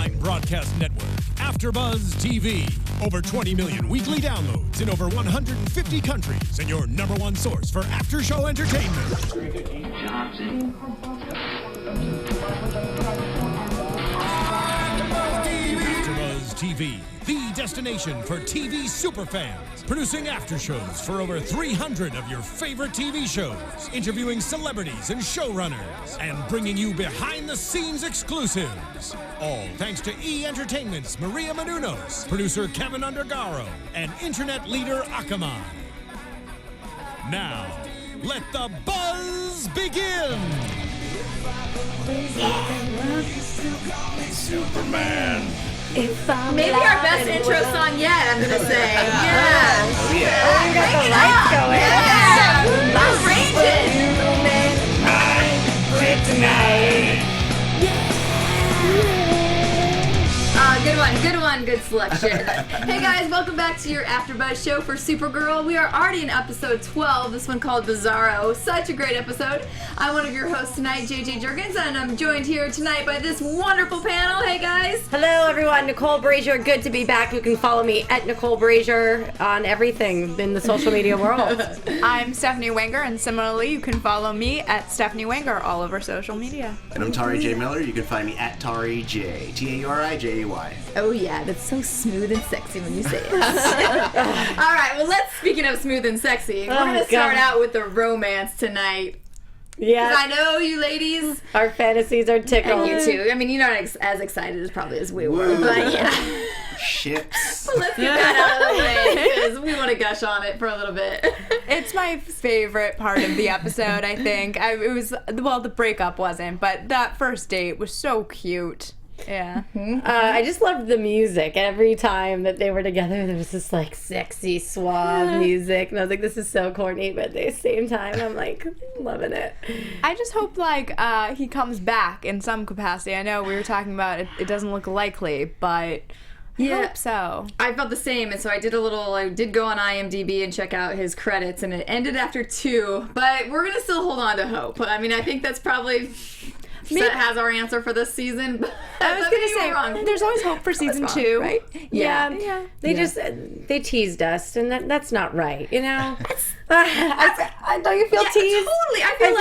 online broadcast network, AFTERBUZZ TV. Over 20 million weekly downloads in over 150 countries, and your #1 source for after-show entertainment. AFTERBUZZ TV, the destination for TV superfans. Producing aftershows for over 300 of your favorite TV shows, interviewing celebrities and showrunners, and bringing you behind-the-scenes exclusives. All thanks to E! Entertainment's Maria Menounos, producer Kevin Undergaro, and internet leader Akamai. Now, let the buzz begin! Superman. Maybe our best intro song yet, I'm gonna say. Yeah. Oh, yeah. Oh, you got the lights going. Yeah. Kryptonite. Good one, good selection. Hey guys, welcome back to your AfterBuzz show for Supergirl. We are already in episode 12, this one called Bizarro. Such a great episode. I'm one of your hosts tonight, JJ Jurgens, and I'm joined here tonight by this wonderful panel. Hey guys. Hello everyone, Nicole Brajer. Good to be back. You can follow me at Nicole Brajer on everything in the social media world. I'm Stephanie Wenger, and similarly, you can follow me at Stephanie Wenger all over social media. And I'm Tauri J. Miller. You can find me at Tauri J. Taurijay. Oh yeah, that's so smooth and sexy when you say it. All right, well, speaking of smooth and sexy, we're going to start out with the romance tonight. Yeah. I know you ladies. Our fantasies are tickled. And you too. I mean, you're not as excited as probably as we were, but yeah. Ships. Well, let's get that out of the way because we want to gush on it for a little bit. It's my favorite part of the episode, I think. The breakup wasn't, but that first date was so cute. Yeah. I just loved the music. Every time that they were together, there was this like sexy, suave music. And I was like, this is so corny, but at the same time, I'm like, loving it. I just hope he comes back in some capacity. I know we were talking about it doesn't look likely, but I hope so. I felt the same, and so I did go on IMDb and check out his credits, and it ended after 2, but we're going to still hold on to hope. I mean, I think that's probably... That has our answer for this season. I was going to say, there's always hope for season 2. Right? Yeah. They teased us, and that's not right, you know? Don't you feel teased? Totally.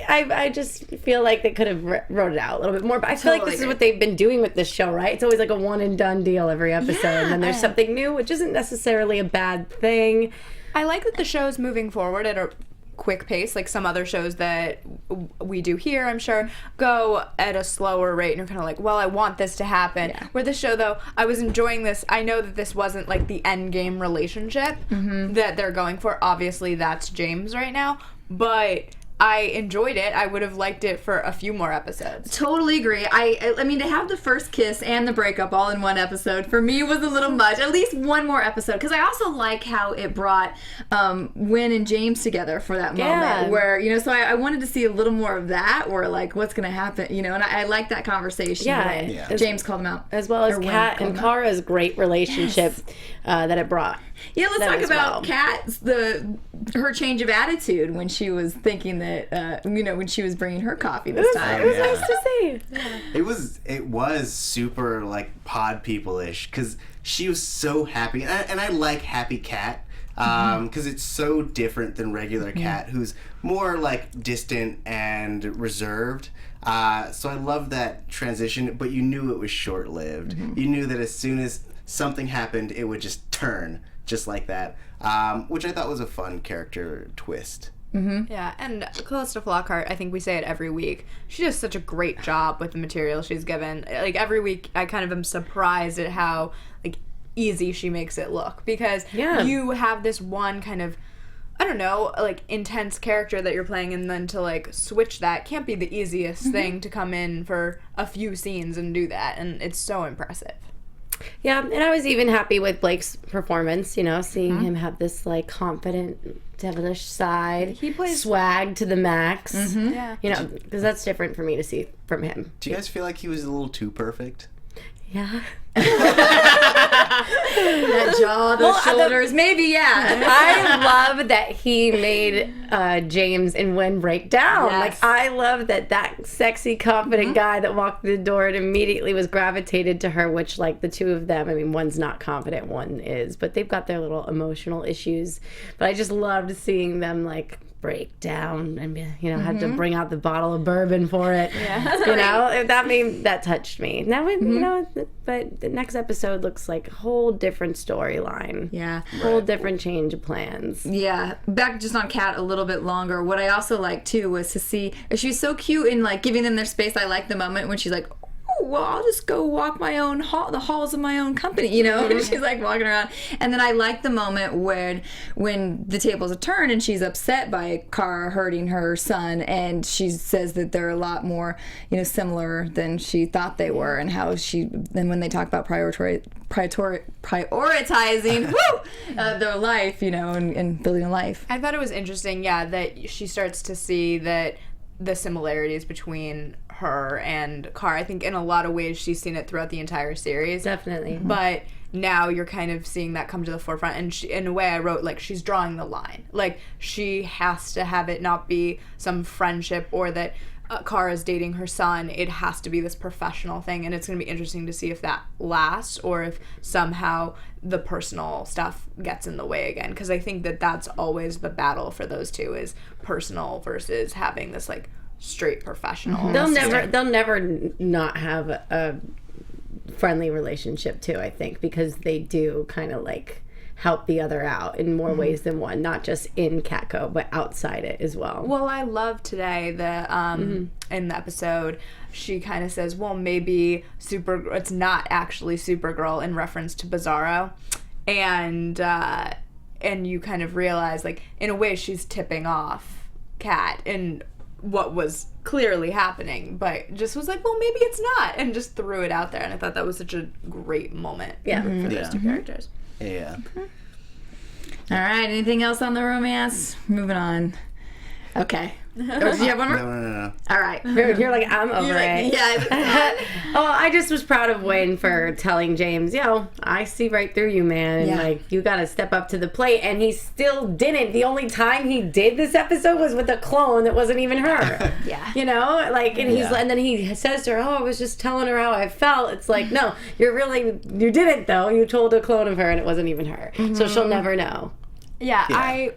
I just feel like they could have wrote it out a little bit more, but I feel like this is what they've been doing with this show, right? It's always like a one and done deal every episode, and then there's something new, which isn't necessarily a bad thing. I like that the show's moving forward at a quick pace, like some other shows that we do here, I'm sure, go at a slower rate, and you're kind of like, well, I want this to happen. Yeah. Where this show, though, I was enjoying this. I know that this wasn't like the end game relationship that they're going for. Obviously, that's James right now, but I enjoyed it. I would have liked it for a few more episodes. Totally agree. I mean, to have the first kiss and the breakup all in one episode, for me, was a little much. At least one more episode. Because I also like how it brought Wynn and James together for that moment. Where, so I wanted to see a little more of that, or like, what's going to happen, and I like that conversation. When James called them out. As well as Kat and Kara's great relationship that it brought. Yeah, let's talk about Kat's, her change of attitude when she was thinking that, when she was bringing her coffee this time. It was nice to see. Yeah. It was super, like, pod people-ish, because she was so happy. And I like happy Kat, because it's so different than regular Kat, who's more, like, distant and reserved. So I love that transition, but you knew it was short-lived. You knew that as soon as something happened, it would just turn. Just like that, which I thought was a fun character twist. Yeah, and Calista Flockhart, I think we say it every week, she does such a great job with the material she's given. Like, every week, I kind of am surprised at how, like, easy she makes it look. Because you have this one kind of, I don't know, like, intense character that you're playing, and then to, like, switch that can't be the easiest thing to come in for a few scenes and do that, and it's so impressive. Yeah, and I was even happy with Blake's performance, seeing him have this, like, confident, devilish side. He plays swag to the max. Yeah. Because that's different for me to see from him. Do you guys feel like he was a little too perfect? Yeah. That jaw, those shoulders, maybe, yeah. I love that he made James and Wen break down. Yes. Like, I love that sexy, confident guy that walked through the door and immediately was gravitated to her, which, like, the two of them, I mean, one's not confident, one is, but they've got their little emotional issues. But I just loved seeing them, like, break down and, you know, had to bring out the bottle of bourbon for it. Yeah, you know, that touched me. Now, you know, but the next episode looks like a whole different storyline. Yeah. Whole different change of plans. Yeah. Back just on Kat a little bit longer. What I also liked too was to see, she's so cute in like giving them their space. I like the moment when she's like, oh, well, I'll just go walk my own the halls of my own company, you know? And she's like walking around. And then I like the moment when the tables are turned and she's upset by Kara hurting her son, and she says that they're a lot more, you know, similar than she thought they were, and how then when they talk about prioritizing their life, you know, and building a life. I thought it was interesting, yeah, that she starts to see that the similarities between her and Kara. I think in a lot of ways she's seen it throughout the entire series. Definitely. But now you're kind of seeing that come to the forefront, and in a way I wrote, like, she's drawing the line. Like, she has to have it not be some friendship or that Kara's dating her son. It has to be this professional thing, and it's going to be interesting to see if that lasts or if somehow the personal stuff gets in the way again, because I think that that's always the battle for those two, is personal versus having this, like, straight professional. They'll never not have a friendly relationship too, I think, because they do kind of like help the other out in more ways than one, not just in Catco, but outside it as well. Well, I love today that in the episode, she kind of says, well, maybe it's not actually Supergirl, in reference to Bizarro. And you kind of realize, like, in a way she's tipping off Kat and what was clearly happening, but just was like, well, maybe it's not, and just threw it out there. And I thought that was such a great moment for those two characters. Yeah. All right, anything else on the romance? Moving on. Okay. Do you have one more? No. All right. You're like, I'm over it. Yeah. Oh, I just was proud of Wayne for telling James, I see right through you, man, and like, you gotta step up to the plate, and he still didn't. The only time he did this episode was with a clone that wasn't even her. Yeah. You know, like, and and then he says to her, I was just telling her how I felt. It's like, no, you didn't though. You told a clone of her and it wasn't even her. So she'll never know. Yeah.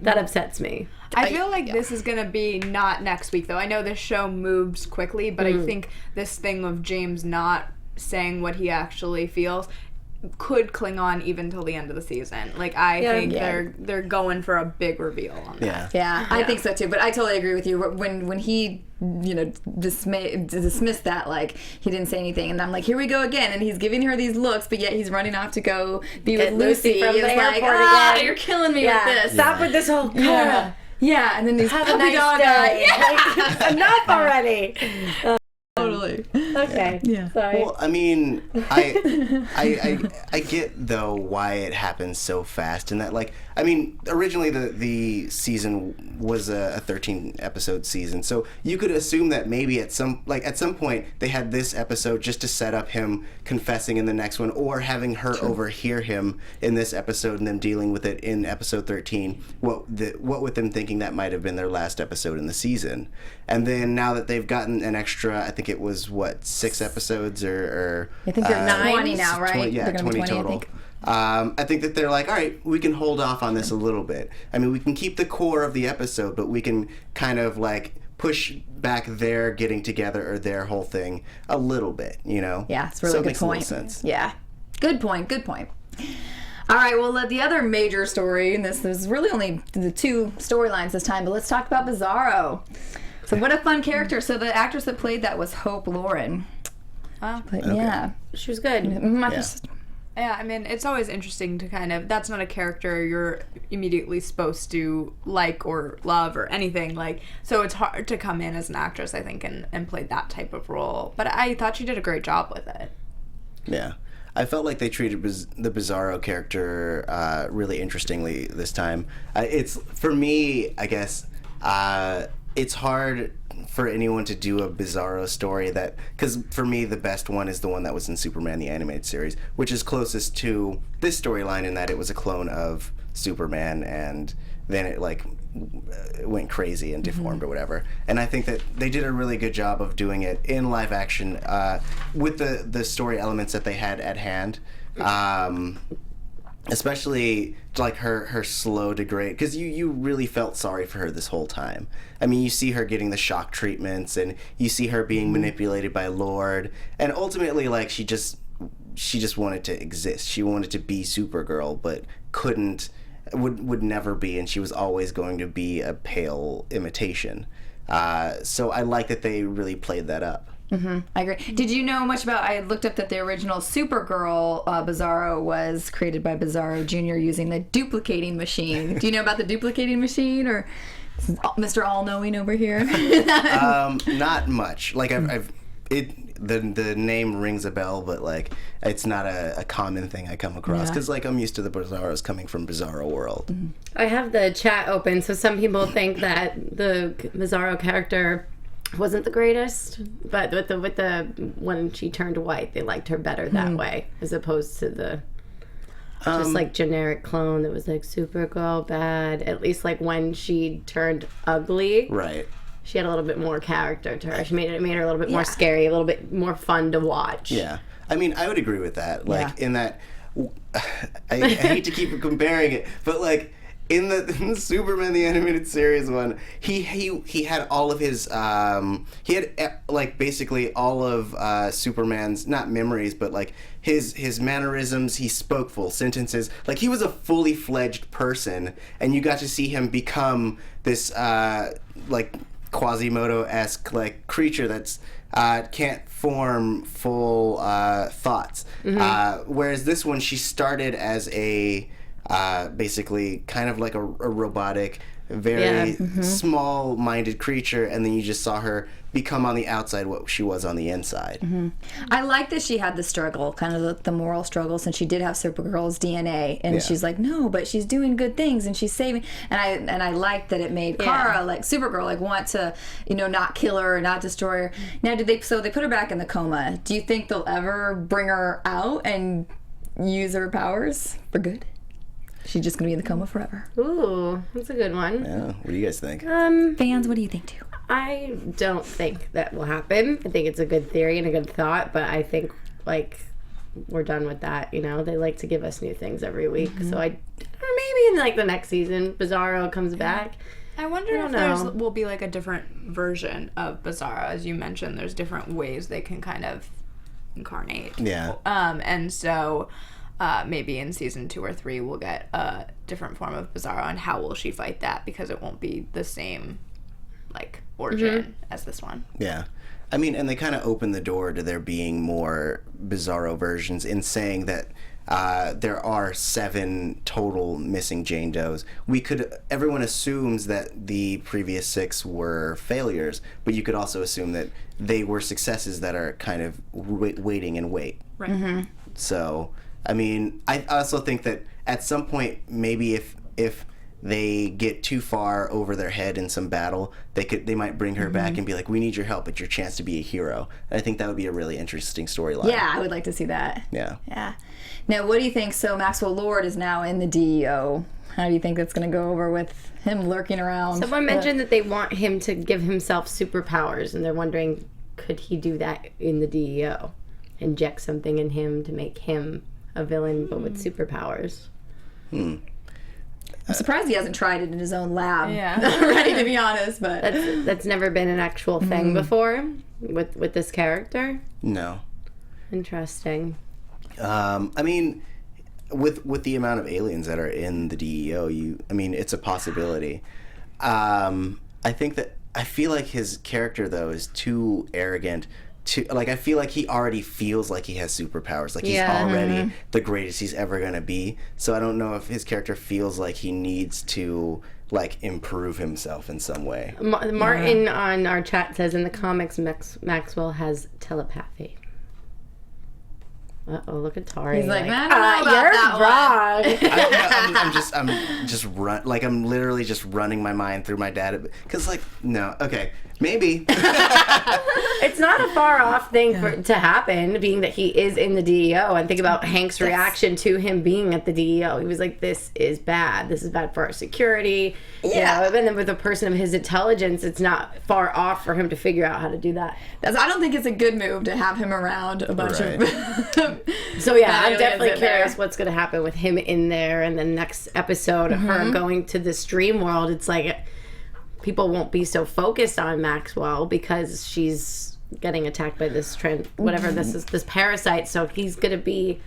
That upsets me. I feel like this is going to be not next week, though. I know this show moves quickly, but I think this thing of James not saying what he actually feels could cling on even till the end of the season. Like, I think they're going for a big reveal on that. Yeah, I think so too. But I totally agree with you. When he, dismissed that, like, he didn't say anything, and I'm like, here we go again, and he's giving her these looks, but yet he's running off to go be with Lucy from the like, airport again. You're killing me with this. Stop with this whole Yeah, and then these have a nice day. Like, enough already. Totally. Okay. Yeah. Sorry. Well, I mean, I get though why it happens so fast, and that, like, I mean, originally the season was a 13 episode season, so you could assume that maybe at some point they had this episode just to set up him confessing in the next one, or having her overhear him in this episode and them dealing with it in episode 13. What with them thinking that might have been their last episode in the season, and then now that they've gotten an extra, I think it was 6 episodes or I think they're 20 now, right? 20, yeah, 20 total. I think that they're like, all right, we can hold off on this a little bit. I mean, we can keep the core of the episode, but we can kind of like push back their getting together or their whole thing a little bit, you know? Yeah, it's a really so good it makes point. A little sense. Yeah, good point. All right, well, the other major story, and this is really only the 2 storylines this time, but let's talk about Bizarro. So what a fun character. So the actress that played that was Hope Lauren. Yeah. She was good. Yeah, I mean, it's always interesting to kind of, that's not a character you're immediately supposed to like or love or anything, like, so it's hard to come in as an actress, I think, and play that type of role. But I thought she did a great job with it. Yeah. I felt like they treated the Bizarro character really interestingly this time. It's, for me, I guess, it's hard for anyone to do a Bizarro story because for me the best one is the one that was in Superman the Animated Series, which is closest to this storyline in that it was a clone of Superman, and then it went crazy and deformed or whatever. And I think that they did a really good job of doing it in live action with the story elements that they had at hand. Especially her slow degrade, because you really felt sorry for her this whole time. I mean, you see her getting the shock treatments, and you see her being manipulated by Lord, and ultimately she just wanted to exist. She wanted to be Supergirl, but would never be, and she was always going to be a pale imitation. So I like that they really played that up. I agree. Did you know much about? I looked up that the original Supergirl Bizarro was created by Bizarro Jr. using the duplicating machine. Do you know about the duplicating machine, or Mr. All-Knowing over here? Not much. The name rings a bell, but it's not a common thing I come across, because I'm used to the Bizarros coming from Bizarro World. I have the chat open, so some people think that the Bizarro character wasn't the greatest, but with the when she turned white, they liked her better that way, as opposed to the just generic clone that was Supergirl bad. At least when she turned ugly, right? She had a little bit more character to her. She made her a little bit more scary, a little bit more fun to watch. Yeah, I mean, I would agree with that. In that, I hate to keep comparing it, but in the Superman the Animated Series one, he had all of his he had basically all of Superman's, not memories, but his mannerisms. He spoke full sentences. He was a fully fledged person, and you got to see him become this Quasimodo-esque creature that's can't form full thoughts. Whereas this one, she started as a basically kind of a robotic, very small-minded creature, and then you just saw her become on the outside what she was on the inside. I like that she had the struggle, kind of the moral struggle, since she did have Supergirl's DNA, and she's no, but she's doing good things and she's saving. And I like that it made Kara, Supergirl, want to not kill her or not destroy her. Now, they put her back in the coma. Do you think they'll ever bring her out and use her powers for good? She's just going to be in the coma forever. Ooh, that's a good one. Yeah, what do you guys think? Fans, what do you think too? I don't think that will happen. I think it's a good theory and a good thought, but I think we're done with that. They like to give us new things every week. So maybe in the next season, Bizarro comes back. I wonder if there will be a different version of Bizarro. As you mentioned, there's different ways they can kind of incarnate. Yeah. And so maybe in season 2 or 3 we'll get a different form of Bizarro, and how will she fight that, because it won't be the same origin as this one. Yeah. I mean, and they kind of open the door to there being more Bizarro versions in saying that there are 7 total missing Jane Does. Everyone assumes that the previous 6 were failures, but you could also assume that they were successes that are kind of waiting in wait. Right. So, I mean, I also think that at some point, maybe if they get too far over their head in some battle, they might bring her back and be we need your help. It's your chance to be a hero. And I think that would be a really interesting storyline. Yeah, I would like to see that. Yeah. Now, what do you think? So Maxwell Lord is now in the DEO. How do you think that's going to go over with him lurking around? Someone mentioned that they want him to give himself superpowers, and they're wondering, could he do that in the DEO? Inject something in him to make him a villain, but with superpowers. I'm surprised he hasn't tried it in his own lab. Yeah. Ready, to be honest, but that's never been an actual thing before with this character. No. Interesting. I mean, with the amount of aliens that are in the DEO, it's a possibility. I feel like his character though is too arrogant. I feel like he already feels like he has superpowers. He's already the greatest he's ever gonna be. So I don't know if his character feels like he needs to improve himself in some way. Martin on our chat says in the comics, Maxwell has telepathy. Uh-oh, look at Tauri. He's like, I don't know about you're that wrong. I'm just I'm literally just running my mind through my dad. Because, like, no, okay, maybe. It's not a far off thing to happen, being that he is in the DEO. And think about Hank's reaction to him being at the DEO. He was like, this is bad. This is bad for our security. Yeah. And then with a person of his intelligence, it's not far off for him to figure out how to do that. I don't think it's a good move to have him around a bunch of... So yeah, I'm definitely curious what's going to happen with him in there, and the next episode of her going to this dream world. It's like people won't be so focused on Maxwell because she's getting attacked by this this parasite. So he's going to be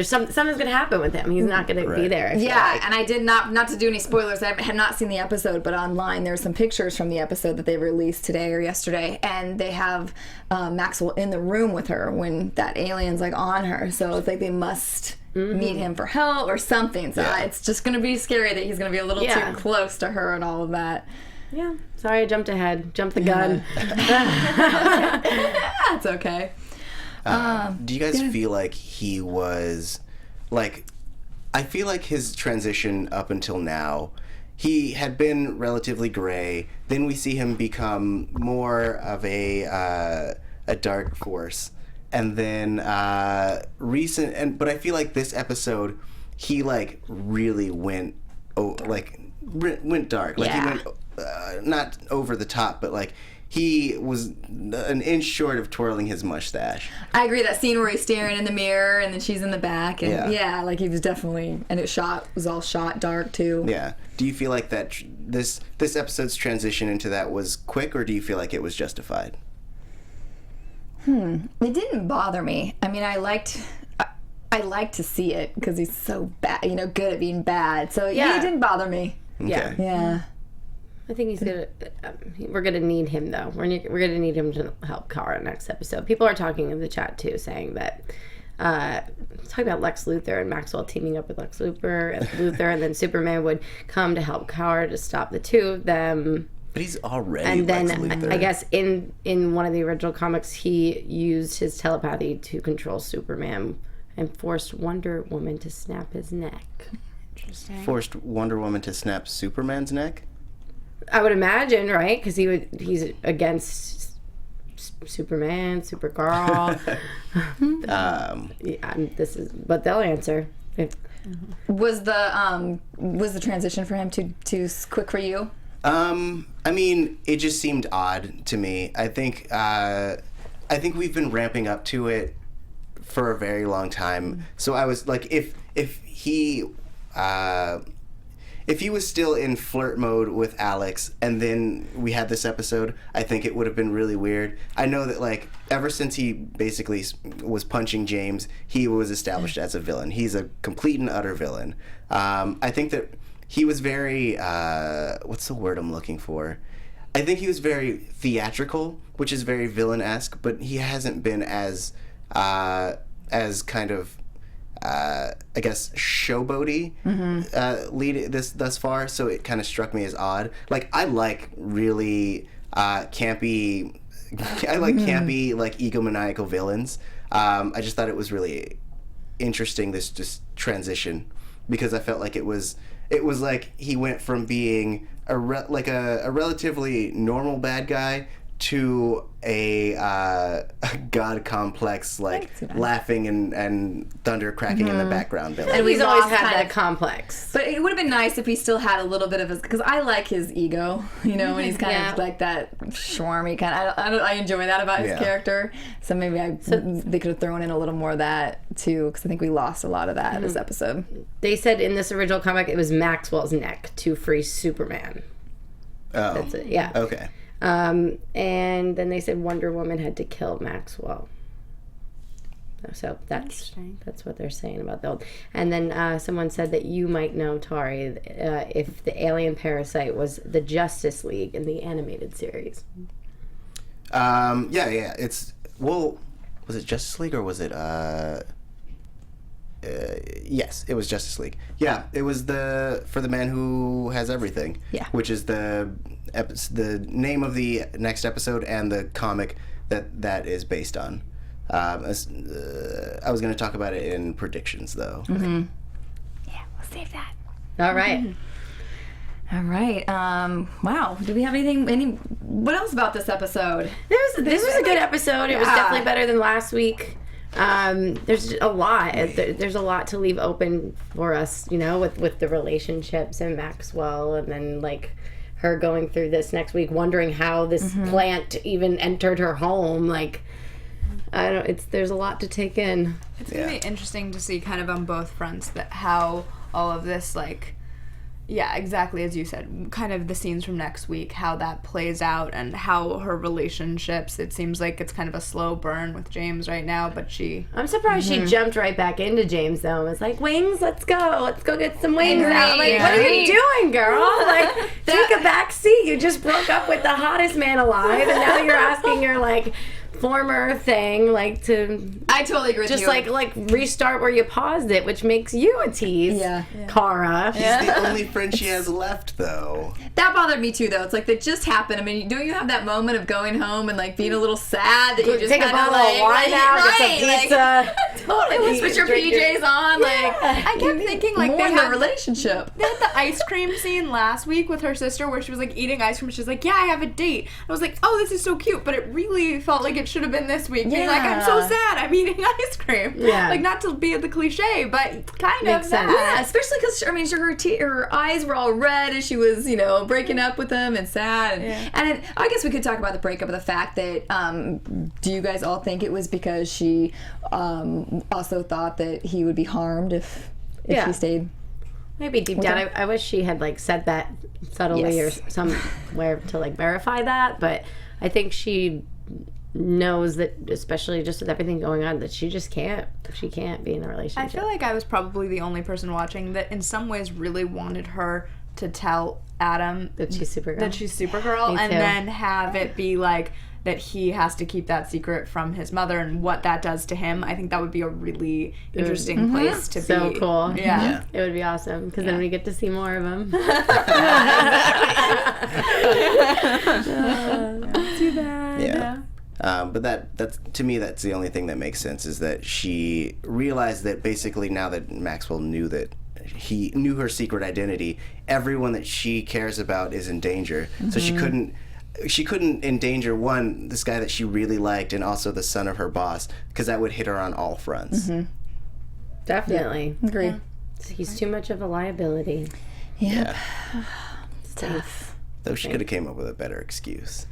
something's going to happen with him. He's not going to be there. And I did not to do any spoilers. I have not seen the episode, but online there's some pictures from the episode that they released today or yesterday, and they have Maxwell in the room with her when that alien's like on her. So it's like they must need him for help or something. So it's just going to be scary that he's going to be a little too close to her and all of that. Yeah. Sorry, I jumped the gun. It's okay. Do you guys feel like he was, like, I feel like his transition up until now, he had been relatively gray. Then we see him become more of a dark force, and then but I feel like this episode, he like really went dark. Like he went not over the top, but like. He was an inch short of twirling his mustache. I agree. That scene where he's staring in the mirror and then she's in the back. And like he was definitely, and it was all shot dark too. Yeah. Do you feel like that this episode's transition into that was quick, or do you feel like it was justified? It didn't bother me. I mean, I liked to see it because he's so bad, good at being bad. So it didn't bother me. Okay. Yeah. I think we're gonna need him though. We're gonna need him to help Kara next episode. People are talking in the chat too, saying that talking about Lex Luthor and Maxwell teaming up with Lex Luthor, and then Superman would come to help Kara to stop the two of them. But he's already. And then Lex Luthor. I guess in one of the original comics, he used his telepathy to control Superman and forced Wonder Woman to snap his neck. Interesting. Forced Wonder Woman to snap Superman's neck? I would imagine, right? Because he's against Superman, Supergirl. This is, but they'll answer. Was the transition for him too quick for you? I mean, it just seemed odd to me. I think we've been ramping up to it for a very long time. So I was like, if he was still in flirt mode with Alex and then we had this episode, I think it would have been really weird. I know that, like, ever since he basically was punching James, he was established as a villain. He's a complete and utter villain. I think that he was very, what's the word I'm looking for? I think he was very theatrical, which is very villain-esque, but he hasn't been as kind of, I guess, showboaty lead this thus far, so it kind of struck me as odd. Like, I like really campy, campy, like, egomaniacal villains. I just thought it was really interesting, this just transition, because I felt like it was like he went from being a relatively normal bad guy to a god complex, like laughing and thunder cracking in the background villain. And he's always had that complex. But it would have been nice if he still had a little bit of his, because I like his ego, when he's kind of like that schwarmy kind of. I enjoy that about his character. So maybe they could have thrown in a little more of that too, because I think we lost a lot of that this episode. They said in this original comic it was Maxwell's neck to free Superman. Oh, that's it. Yeah. Okay. And then they said Wonder Woman had to kill Maxwell. So that's what they're saying about the old. And then someone said that you might know, Tauri, if the alien parasite was the Justice League in the animated series. Yeah. Was it Justice League or was it? Yes, it was Justice League. Yeah, it was for the man who has everything. Yeah. Which is the name of the next episode and the comic that is based on. I was going to talk about it in predictions, though. Yeah, we'll save that. All right. All right. Wow. Do we have anything? What else about this episode? This was a good episode. It was definitely better than last week. There's a lot. There's a lot to leave open for us, with the relationships and Maxwell, and then like her going through this next week, wondering how this plant even entered her home. Like, I don't. There's a lot to take in. It's gonna be interesting to see kind of on both fronts that how all of this yeah, exactly as you said, kind of the scenes from next week, how that plays out and how her relationships, it seems like it's kind of a slow burn with James right now, but I'm surprised she jumped right back into James, though. It's like, wings, let's go get some wings out. I'm like, what are you doing, girl? Like, take a back seat. You just broke up with the hottest man alive, and now you're asking your, like, former thing, like, to I totally agree with you. just like restart where you paused it, which makes you a tease. Cara. He's the only friend she has left, though. That bothered me too, though. It's like that just happened. I mean, don't you have that moment of going home and like being a little sad that you just take a bottle of wine out, get some pizza, totally put your PJs on, like I kept thinking like more they in had the relationship. They had the ice cream scene last week with her sister where she was like eating ice cream. She's like, yeah, I have a date. I was like, oh, this is so cute, but it really felt like it should have been this week. Being like, I'm so sad, I'm eating ice cream. Yeah. Like, not to be the cliche, but kind Makes of sense. Yeah, especially because her eyes were all red as she was, breaking up with him and sad. And I guess we could talk about the breakup of the fact that, do you guys all think it was because she also thought that he would be harmed if he stayed? Maybe deep down, I wish she had like said that subtly or somewhere to like verify that, but I think she knows that, especially just with everything going on, that she can't be in a relationship. I feel like I was probably the only person watching that in some ways really wanted her to tell Adam that she's Supergirl. and then have it be like that he has to keep that secret from his mother and what that does to him. I think that would be a really interesting place to be. So cool. Yeah. It would be awesome because then we get to see more of him. Too bad. Yeah. But that's to me, that's the only thing that makes sense, is that she realized that basically now that Maxwell knew that he knew her secret identity, everyone that she cares about is in danger. So she couldn't endanger this guy that she really liked, and also the son of her boss, because that would hit her on all fronts. Definitely. Yeah. Agree. He's too much of a liability. Yeah. It's tough. Though she could have came up with a better excuse.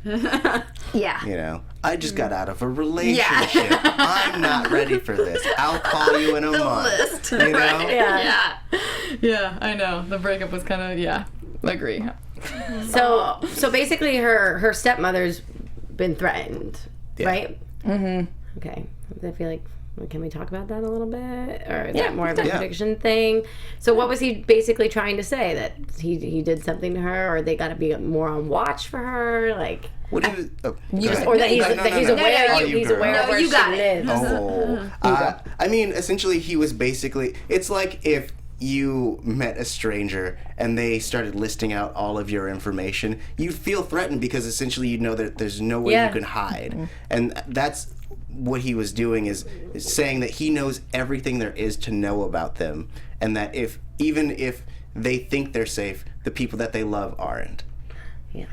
Yeah. I just got out of a relationship. I'm not ready for this. I'll call you in a month. Yeah, I know. The breakup was kind of, agree. So basically her stepmother's been threatened, right? Mm-hmm. Okay. I feel like, can we talk about that a little bit? Or is that more of a prediction thing? So what was he basically trying to say? That he did something to her, or they got to be more on watch for her? Like, what do you... or that he's aware of where she lives. I mean, essentially, he was basically... It's like if you met a stranger and they started listing out all of your information, you'd feel threatened because essentially you know that there's no way you can hide. And that's... what he was doing is saying that he knows everything there is to know about them, and that even if they think they're safe, the people that they love aren't. Yeah.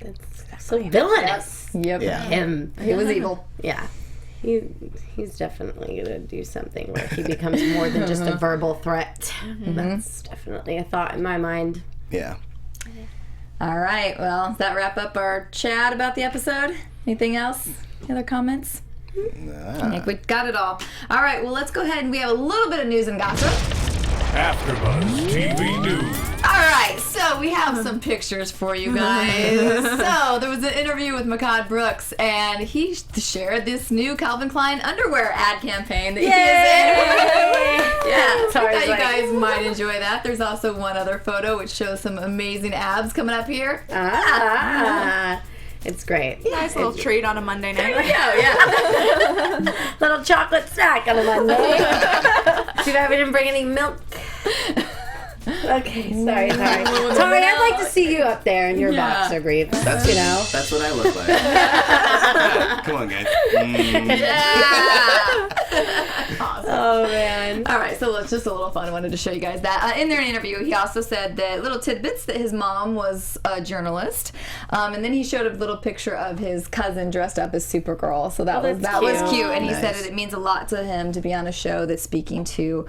That's so villainous. Yep. Yeah. Him. He was evil. Yeah. He's definitely going to do something where he becomes more than just a verbal threat. That's definitely a thought in my mind. Yeah. All right. Well, does that wrap up our chat about the episode? Anything else? Any other comments? I think we got it all. All right. Well, let's go ahead and we have a little bit of news and gossip. AFTERBUZZ TV News. All right, so we have some pictures for you guys. So there was an interview with Makad Brooks, and he shared this new Calvin Klein underwear ad campaign that he is in. Yeah, so I thought you guys might enjoy that. There's also one other photo which shows some amazing abs coming up here. It's great. Nice little treat on a Monday night. Yeah. Little chocolate snack on a Monday. Too bad we didn't bring any milk. Okay, sorry. Tauri, I'd like to see you up there in your boxer briefs. That's what I look like. Come on, guys. Awesome. Oh man. All right, so it's just a little fun. I wanted to show you guys that. In their interview, he also said that little tidbits that his mom was a journalist, and then he showed a little picture of his cousin dressed up as Supergirl. So that was cute. And he said that it means a lot to him to be on a show that's speaking to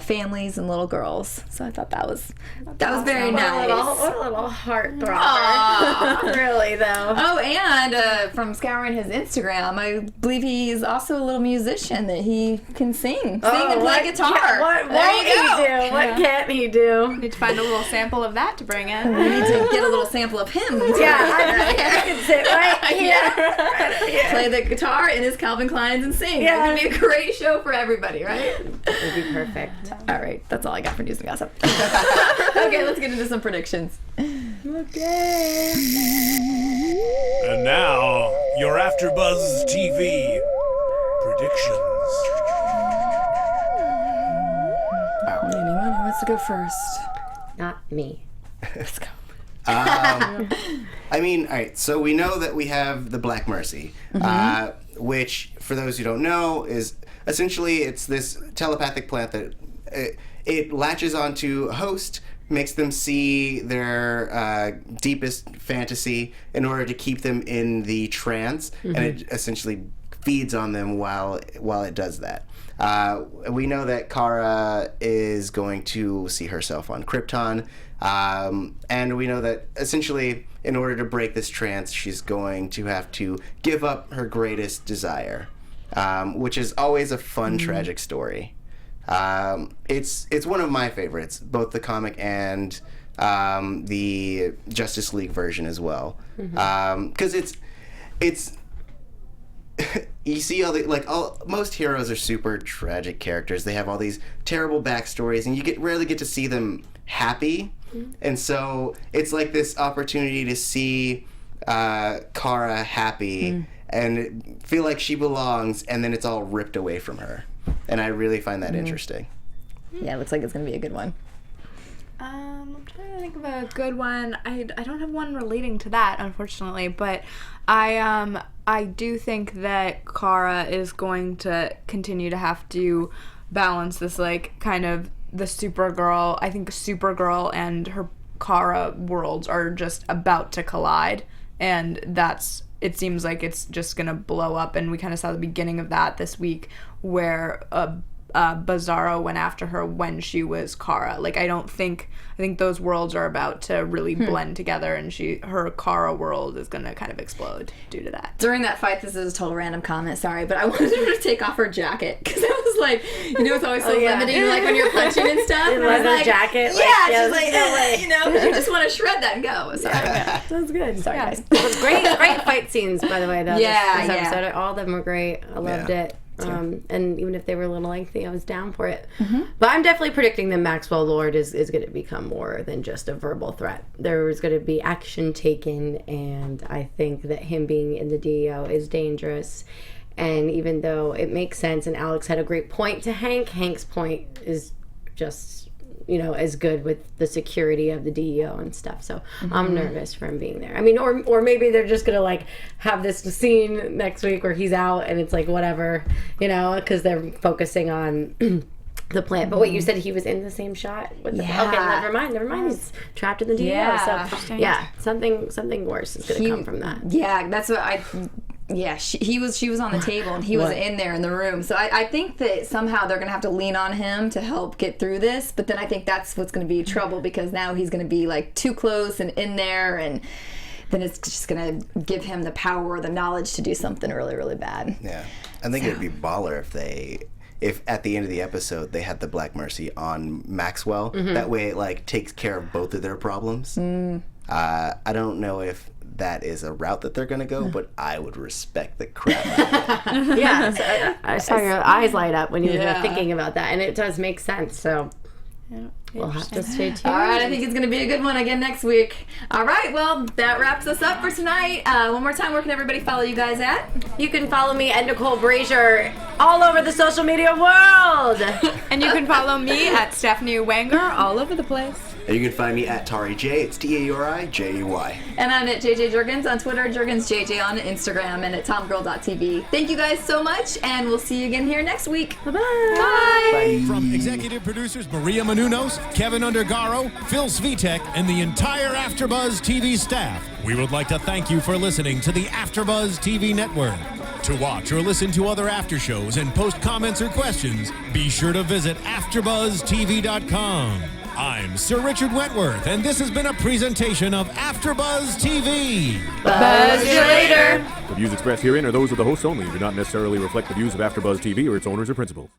families and little girls. So I thought that was very nice. What a little heartthrobber. Really though. Oh, and from scouring his Instagram, I believe he's also a little musician that he can sing and play guitar. What won't he do? What can't he do? Need to find a little sample of that to bring in. We need to get a little sample of him. I can sit right here. Play the guitar in his Calvin Klein's and sing. Yeah. It's going to be a great show for everybody, right? It would be perfect. All right, that's all I got for news and gossip. Okay, let's get into some predictions. Okay. And now, your AFTERBUZZ TV predictions. Anyone who wants to go first? Not me. Let's go. I mean, all right, so we know that we have the Black Mercy, which, for those who don't know, is essentially it's this telepathic plant that it latches onto a host, makes them see their deepest fantasy in order to keep them in the trance, and it essentially feeds on them while it does that. We know that Kara is going to see herself on Krypton, and we know that essentially in order to break this trance, she's going to have to give up her greatest desire, which is always a fun, tragic story. It's one of my favorites, both the comic and the Justice League version as well, because it's you see most heroes are super tragic characters. They have all these terrible backstories, and you rarely get to see them happy. And so it's like this opportunity to see Kara happy and feel like she belongs, and then it's all ripped away from her. And I really find that interesting. Yeah, it looks like it's going to be a good one. I'm trying to think of a good one. I don't have one relating to that, unfortunately, but I do think that Kara is going to continue to have to balance this, like, kind of the Supergirl. I think Supergirl and her Kara worlds are just about to collide, and it seems like it's just gonna blow up, and we kind of saw the beginning of that this week where Bizarro went after her when she was Kara. Like, I think those worlds are about to really blend together, and her Kara world is gonna kind of explode due to that. During that fight, this is a total random comment, sorry, but I wanted her to take off her jacket, because I was like, it's always so limiting, like when you're punching and stuff. And leather jacket. She's like, you just want to shred that and go. Sorry. Sounds good. Sorry, guys. It was great fight scenes, by the way, though. This episode. All of them were great. I loved it. And even if they were a little lengthy, I was down for it. But I'm definitely predicting that Maxwell Lord is going to become more than just a verbal threat. There's going to be action taken, and I think that him being in the DEO is dangerous. And even though it makes sense, and Alex had a great point to Hank's point is just, as good with the security of the DEO and stuff. So I'm nervous for him being there. I mean, or maybe they're just gonna like have this scene next week where he's out and it's like whatever, because they're focusing on the plant. But wait, you said he was in the same shot with the okay, never mind. He's trapped in the DEO. Yeah. So something worse is gonna come from that. Yeah, that's what she was on the table and he was in there in the room. So I think that somehow they're going to have to lean on him to help get through this. But then I think that's what's going to be trouble, because now he's going to be like too close and in there, and then it's just going to give him the power or the knowledge to do something really, really bad. Yeah. I think it'd be baller if at the end of the episode they had the Black Mercy on Maxwell. That way it like takes care of both of their problems. I don't know if that is a route that they're going to go, but I would respect the crap out of it. Yeah, so I saw your eyes light up when you were thinking about that, and it does make sense, so we'll have to stay tuned. All right, I think it's going to be a good one again next week. All right, well, that wraps us up for tonight. One more time, where can everybody follow you guys at? You can follow me at Nicole Brajer all over the social media world. And you can follow me at Stephanie Wenger all over the place. And you can find me at Tauri J. It's TauriJay. And I'm at JJ Jurgens on Twitter, JurgensJJ on Instagram, and at TomGirl.tv. Thank you guys so much, and we'll see you again here next week. Bye-bye. Bye. From executive producers Maria Menounos, Kevin Undergaro, Phil Svitek, and the entire AfterBuzz TV staff, we would like to thank you for listening to the AfterBuzz TV network. To watch or listen to other after shows and post comments or questions, be sure to visit AfterBuzzTV.com. I'm Sir Richard Wentworth, and this has been a presentation of AfterBuzz TV. Buzz you later. The views expressed herein are those of the hosts only and do not necessarily reflect the views of AfterBuzz TV or its owners or principals.